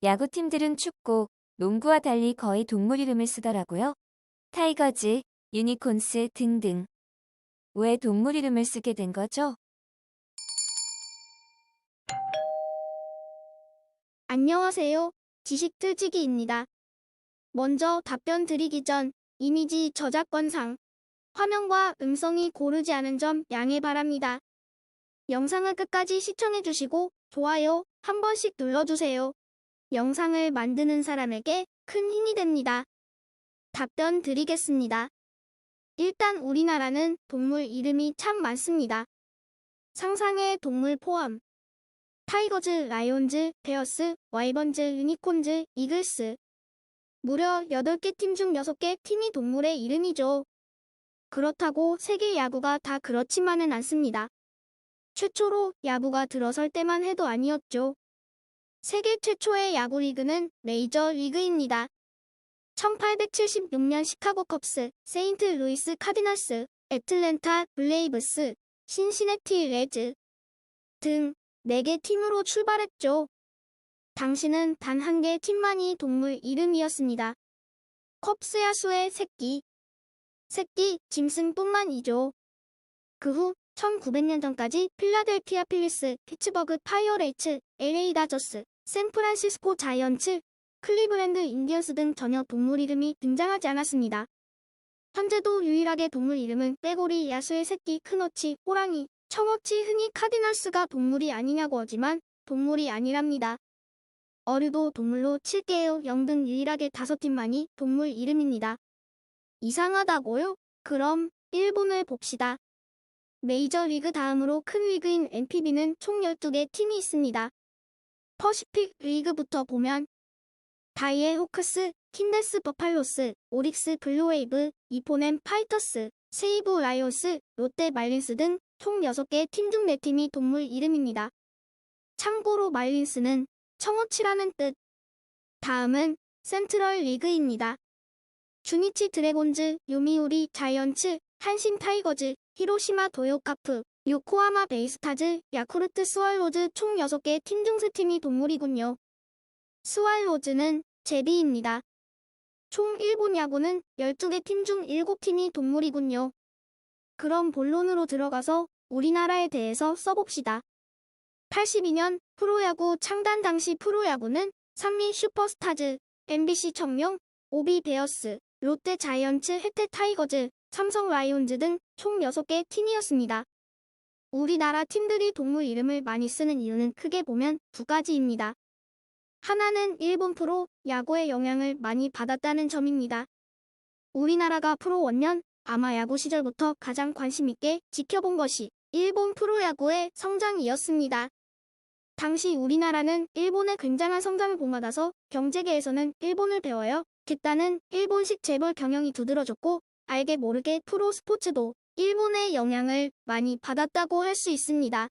야구팀들은 축구, 농구와 달리 거의 동물 이름을 쓰더라고요. 타이거즈, 유니콘스 등등. 왜 동물 이름을 쓰게 된 거죠? 안녕하세요. 지식틀치기입니다. 먼저 답변 드리기 전 이미지 저작권상 화면과 음성이 고르지 않은 점 양해 바랍니다. 영상을 끝까지 시청해주시고 좋아요 한 번씩 눌러주세요. 영상을 만드는 사람에게 큰 힘이 됩니다. 답변 드리겠습니다. 일단 우리나라는 동물 이름이 참 많습니다. 상상의 동물 포함. 타이거즈, 라이온즈, 베어스, 와이번즈, 유니콘즈, 이글스. 무려 8개 팀 중 6개 팀이 동물의 이름이죠. 그렇다고 세계 야구가 다 그렇지만은 않습니다. 최초로 야구가 들어설 때만 해도 아니었죠. 세계 최초의 야구 리그는 메이저 리그입니다. 1876년 시카고 컵스, 세인트 루이스 카디널스, 애틀랜타 블레이브스, 신시내티 레즈 등 4개 팀으로 출발했죠. 당시는 단 한 개 팀만이 동물 이름이었습니다. 컵스 야수의 새끼 짐슨뿐만이죠. 그 후 1900년 전까지 필라델피아 필리스, 피츠버그 파이어레이츠, LA 다저스, 샌프란시스코 자이언츠, 클리브랜드 인디언스 등 전혀 동물 이름이 등장하지 않았습니다. 현재도 유일하게 동물 이름은 빼고리, 야수의 새끼, 큰어치, 호랑이, 청어치, 흔히 카디널스가 동물이 아니냐고 하지만 동물이 아니랍니다. 어류도 동물로 칠게요. 0 등 유일하게 5팀만이 동물 이름입니다. 이상하다고요? 그럼 일본을 봅시다. 메이저리그 다음으로 큰 리그인 NPB는 총 12개 팀이 있습니다. 퍼시픽 리그부터 보면 다이에 호크스, 킨데스 버팔로스, 오릭스 블루웨이브, 이포넴 파이터스, 세이브 라이온스, 롯데 말린스 등 총 6개 팀 중 4팀이 동물 이름입니다. 참고로 말린스는 청어치라는 뜻. 다음은 센트럴 리그입니다. 주니치 드래곤즈, 요미우리 자이언츠, 한신 타이거즈, 히로시마 도요카프, 요코하마 베이스타즈, 야쿠르트 스왈로즈 총 6개 팀 중 3팀이 동물이군요. 스왈로즈는 제비입니다. 총 일본 야구는 12개 팀 중 7팀이 동물이군요. 그럼 본론으로 들어가서 우리나라에 대해서 써봅시다. 82년 프로야구 창단 당시 프로야구는 삼미 슈퍼스타즈, MBC 청룡, 오비 베어스, 롯데 자이언츠, 해태 타이거즈, 삼성 라이온즈 등 총 6개 팀이었습니다. 우리나라 팀들이 동물 이름을 많이 쓰는 이유는 크게 보면 2가지입니다. 하나는 일본 프로 야구의 영향을 많이 받았다는 점입니다. 우리나라가 프로 원년 아마 야구 시절부터 가장 관심 있게 지켜본 것이 일본 프로야구의 성장이었습니다. 당시 우리나라는 일본의 굉장한 성장을 본받아서 경제계에서는 일본을 배워야 겠다는 일본식 재벌 경영이 두드러졌고 알게 모르게 프로 스포츠도 일본의 영향을 많이 받았다고 할 수 있습니다.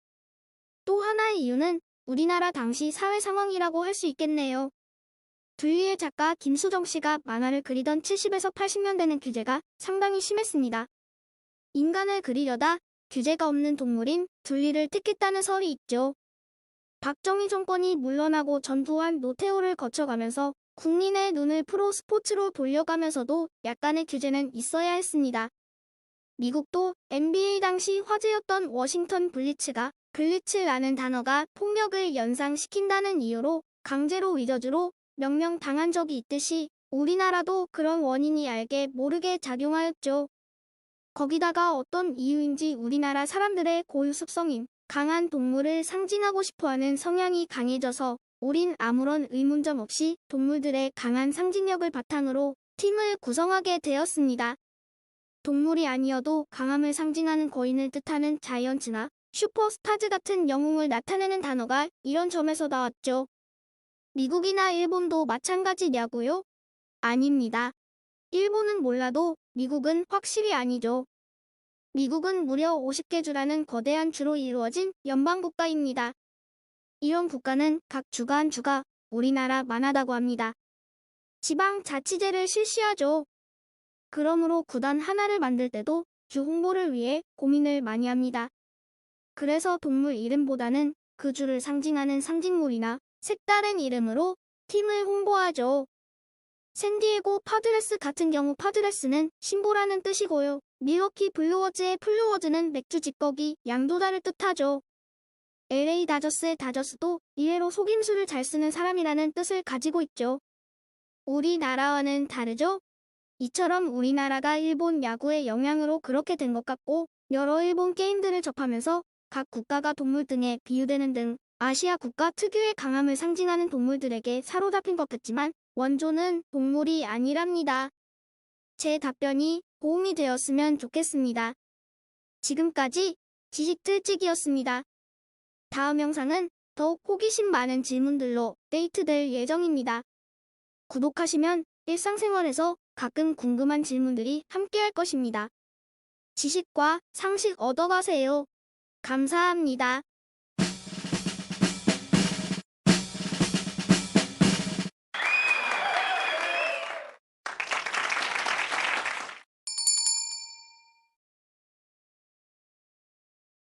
또 하나의 이유는 우리나라 당시 사회 상황이라고 할 수 있겠네요. 둘리의 작가 김수정 씨가 만화를 그리던 70에서 80년대는 규제가 상당히 심했습니다. 인간을 그리려다 규제가 없는 동물인 둘리를 택했다는 설이 있죠. 박정희 정권이 물러나고 전두환 노태우를 거쳐가면서 국민의 눈을 프로 스포츠로 돌려가면서도 약간의 규제는 있어야 했습니다. 미국도 NBA 당시 화제였던 워싱턴 블리츠가 블리츠라는 단어가 폭력을 연상시킨다는 이유로 강제로 위저즈로 명명당한 적이 있듯이 우리나라도 그런 원인이 알게 모르게 작용하였죠. 거기다가 어떤 이유인지 우리나라 사람들의 고유 습성인 강한 동물을 상징하고 싶어하는 성향이 강해져서 우린 아무런 의문점 없이 동물들의 강한 상징력을 바탕으로 팀을 구성하게 되었습니다. 동물이 아니어도 강함을 상징하는 거인을 뜻하는 자이언츠나 슈퍼스타즈 같은 영웅을 나타내는 단어가 이런 점에서 나왔죠. 미국이나 일본도 마찬가지냐고요? 아닙니다. 일본은 몰라도 미국은 확실히 아니죠. 미국은 무려 50개 주라는 거대한 주로 이루어진 연방국가입니다. 이런 국가는 각 주가 한 주가 우리나라만 하다고 합니다. 지방자치제를 실시하죠. 그러므로 구단 하나를 만들 때도 주 홍보를 위해 고민을 많이 합니다. 그래서 동물 이름보다는 그 주를 상징하는 상징물이나 색다른 이름으로 팀을 홍보하죠. 샌디에고 파드레스 같은 경우 파드레스는 신보라는 뜻이고요. 밀워키 블루워즈의 블루워즈는 맥주 찌꺼기, 양도다를 뜻하죠. LA 다저스의 다저스도 이해로 속임수를 잘 쓰는 사람이라는 뜻을 가지고 있죠. 우리나라와는 다르죠? 이처럼 우리나라가 일본 야구의 영향으로 그렇게 된 것 같고 여러 일본 게임들을 접하면서 각 국가가 동물 등에 비유되는 등 아시아 국가 특유의 강함을 상징하는 동물들에게 사로잡힌 것 같지만 원조는 동물이 아니랍니다. 제 답변이 도움이 되었으면 좋겠습니다. 지금까지 지식틀찌기였습니다. 다음 영상은 더욱 호기심 많은 질문들로 업데이트될 예정입니다. 구독하시면 일상생활에서 가끔 궁금한 질문들이 함께할 것입니다. 지식과 상식 얻어가세요. 감사합니다.